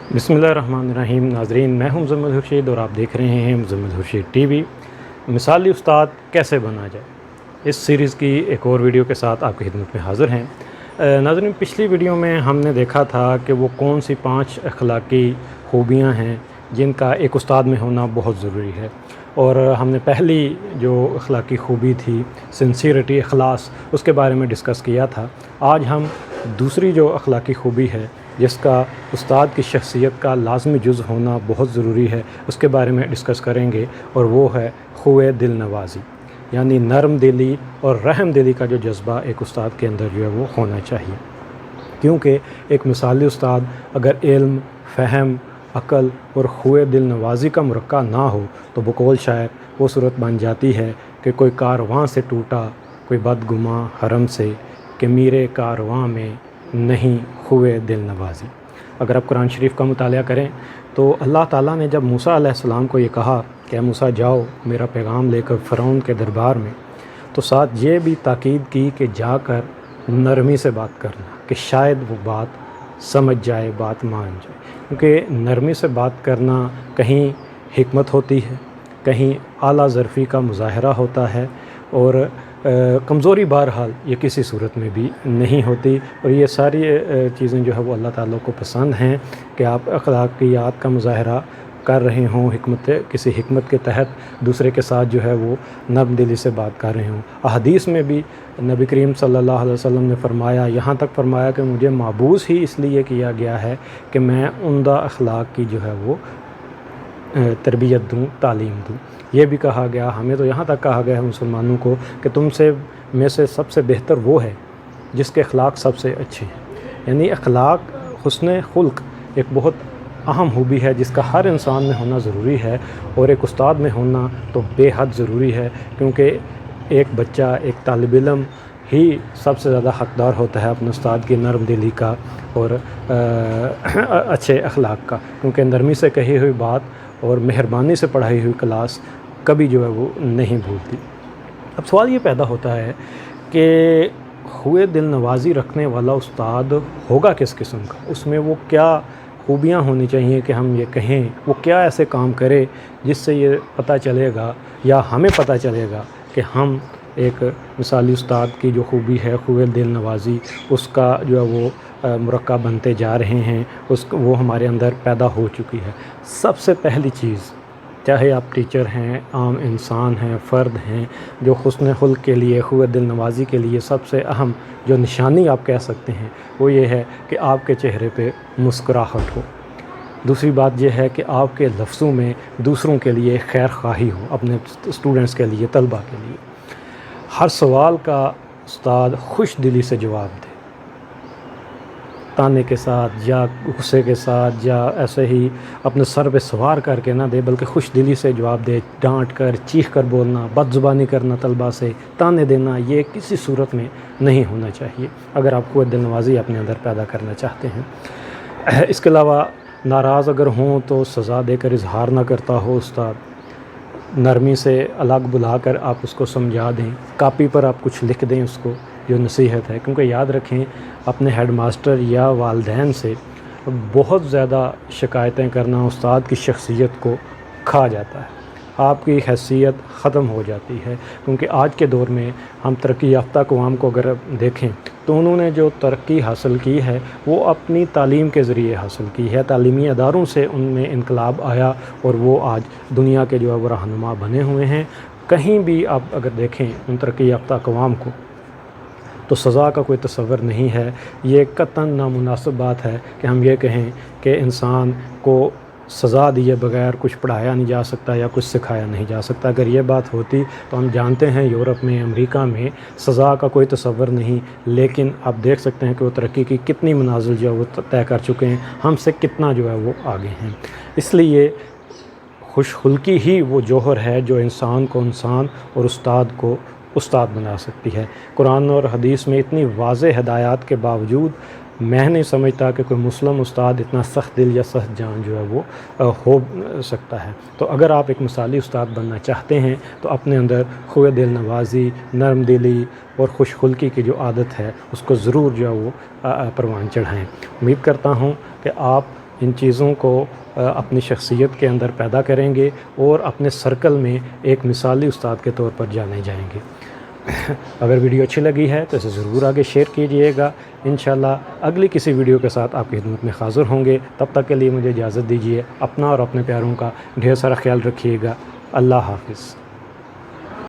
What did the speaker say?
बिस्मिल्लाहिर्रहमानिर्रहीम। नाज़रीन, मैं हूं मुज़म्मिल खुर्शीद और आप देख रहे हैं मुज़म्मिल खुर्शीद टीवी। मिसाली उस्ताद कैसे बना जाए, इस सीरीज़ की एक और वीडियो के साथ आपकी खिदमत में हाज़िर हैं। नाज़रीन, पिछली वीडियो में हमने देखा था कि वो कौन सी 5 अखलाकी खूबियाँ हैं जिनका एक उस्ताद में होना बहुत ज़रूरी है। और हमने पहली जो अखलाकी खूबी थी सिंसियरिटी, इखलास, उसके बारे में डिस्कस किया था। आज हम दूसरी जो अखलाकी खूबी है जिसका उस्ताद की शख्सियत का लाज़मी जुज़ होना बहुत ज़रूरी है, उसके बारे में डिस्कस करेंगे। और वो है खुए दिल नवाज़ी, यानी नरम दिली और रहम दिली का जो जज्बा एक उस्ताद के अंदर जो है वो होना चाहिए। क्योंकि एक मिसाली उस्ताद अगर इल्म, फ़हम, अक़ल और खुए दिल नवाज़ी का मुरक्का ना हो तो बकौल शायर वो सूरत बन जाती है कि कोई कारवां से टूटा कोई बदगुमां हरम से, कि मेरे कारवां में नहीं खुए दिल नवाज़ी। अगर आप कुरान शरीफ का मुतालिया करें तो अल्लाह ताला ने जब मूसा अलैहिस्सलाम को ये कहा कि मूसा जाओ मेरा पैगाम लेकर फ़िरौन के दरबार में, तो साथ ये भी ताकीद की कि जाकर नरमी से बात करना, कि शायद वो बात समझ जाए, बात मान जाए। क्योंकि नरमी से बात करना कहीं हिकमत होती है, कहीं आला ज़रफ़ी का मुज़ाहरा होता है, और कमज़ोरी बहरहाल ये किसी सूरत में भी नहीं होती। और ये सारी चीज़ें जो है वो अल्लाह ताला को पसंद हैं कि आप अखलाकियात का मुज़ाहरा कर रहे हों, किसी हिकमत के तहत दूसरे के साथ जो है वो नरम दिली से बात कर रहे हों। अहदीस में भी नबी करीम सल्लल्लाहु अलैहि वसल्लम ने फ़रमाया, यहाँ तक फ़रमाया कि मुझे माबूस ही इसलिए किया गया है कि मैं उम्दा अखलाक की जो है वो तरबियत दूँ, तालीम दूँ। ये भी कहा गया, हमें तो यहाँ तक कहा गया है मुसलमानों को कि तुमसे में से सबसे बेहतर वो है जिसके अखलाक सबसे अच्छे हैं। यानी अखलाक, हुस्न खुल्क एक बहुत अहम खूबी है जिसका हर इंसान में होना ज़रूरी है, और एक उस्ताद में होना तो बेहद ज़रूरी है। क्योंकि एक बच्चा, एक तालिब इल्म ही सबसे ज़्यादा हक़दार होता है अपने उस्ताद की नरम दिली का और अच्छे अखलाक का। क्योंकि नरमी से कही हुई बात और मेहरबानी से पढ़ाई हुई क्लास कभी जो है वो नहीं भूलती। अब सवाल ये पैदा होता है कि खुए दिल नवाज़ी रखने वाला उस्ताद होगा किस किस्म का, उसमें वो क्या खूबियाँ होनी चाहिए कि हम ये कहें वो क्या ऐसे काम करे जिससे ये पता चलेगा या हमें पता चलेगा कि हम एक मिसाली उस्ताद की जो खूबी है खुए दिल नवाज़ी, उसका जो है वो मुरक्का बनते जा रहे हैं, वो हमारे अंदर पैदा हो चुकी है। सबसे पहली चीज़, चाहे आप टीचर हैं, आम इंसान हैं, फ़र्द हैं, जो हुस्न खुल्क के लिए, खुए दिल नवाज़ी के लिए सबसे अहम जो निशानी आप कह सकते हैं वो ये है कि आपके चेहरे पे मुस्कुराहट हो। दूसरी बात यह है कि आपके लफ्ज़ों में दूसरों के लिए खैर ख़्वाही हो, अपने स्टूडेंट्स के लिए, तलबा के लिए। हर सवाल का उस्ताद खुश दिली से जवाब दे, ताने के साथ या गुस्से के साथ या ऐसे ही अपने सर पे सवार करके ना दे, बल्कि खुश दिली से जवाब दे। डांट कर, चीख कर बोलना, बदज़ुबानी करना, तलबा से ताने देना, ये किसी सूरत में नहीं होना चाहिए अगर आप खुए दिल नवाज़ी अपने अंदर पैदा करना चाहते हैं। इसके अलावा नाराज़ अगर हों तो सज़ा देकर इजहार ना करता हो उस्ताद, नरमी से अलग बुलाकर आप उसको समझा दें, कापी पर आप कुछ लिख दें उसको, जो नसीहत है। क्योंकि याद रखें, अपने हेड मास्टर या वालिदैन से बहुत ज़्यादा शिकायतें करना उस्ताद की शख्सियत को खा जाता है, आपकी हैसियत ख़त्म हो जाती है। क्योंकि आज के दौर में हम तरक्की याफ्ता अक़वाम को अगर देखें तो उन्होंने जो तरक्की हासिल की है वो अपनी तालीम के ज़रिए हासिल की है, तालीमी अदारों से उनमें इनकलाब आया और वो आज दुनिया के जो है वो रहनुमा बने हुए हैं। कहीं भी आप अगर देखें उन तरक्की याफ्ता अक़वाम को तो सज़ा का कोई तसव्वुर नहीं है। ये कतई नामुनासिब बात है कि हम ये कहें कि इंसान को सज़ा दिए बगैर कुछ पढ़ाया नहीं जा सकता या कुछ सिखाया नहीं जा सकता। अगर ये बात होती तो हम जानते हैं यूरोप में, अमेरिका में सज़ा का कोई तसव्वुर नहीं, लेकिन आप देख सकते हैं कि वो तरक्की की कितनी मनाजिल जो है वो तय कर चुके हैं, हमसे कितना जो है वो आगे हैं। इसलिए खुशखुल्की ही वो जौहर है जो इंसान को इंसान और उस्ताद को उस्ताद बना सकती है। कुरान और हदीस में इतनी वाज़ेह हिदायत के बावजूद मैं नहीं समझता कि कोई मुस्लिम उस्ताद इतना सख्त दिल या सख्त जान जो है वो हो सकता है। तो अगर आप एक मिसाली उस्ताद बनना चाहते हैं तो अपने अंदर खुए दिल नवाज़ी, नरम दिली और खुशखुल्की की जो आदत है उसको ज़रूर जो है वो परवान चढ़ाएँ। उम्मीद करता हूँ कि आप ان چیزوں کو اپنی شخصیت کے اندر پیدا کریں گے اور اپنے سرکل میں ایک مثالی استاد کے طور پر جانے جائیں گے۔ اگر ویڈیو اچھی لگی ہے تو اسے ضرور آگے شیئر کیجئے گا۔ انشاءاللہ اگلی کسی ویڈیو کے ساتھ آپ کی خدمت میں حاضر ہوں گے۔ تب تک کے لیے مجھے اجازت دیجیے۔ اپنا اور اپنے پیاروں کا ڈھیر سارا خیال رکھیے گا۔ اللہ حافظ۔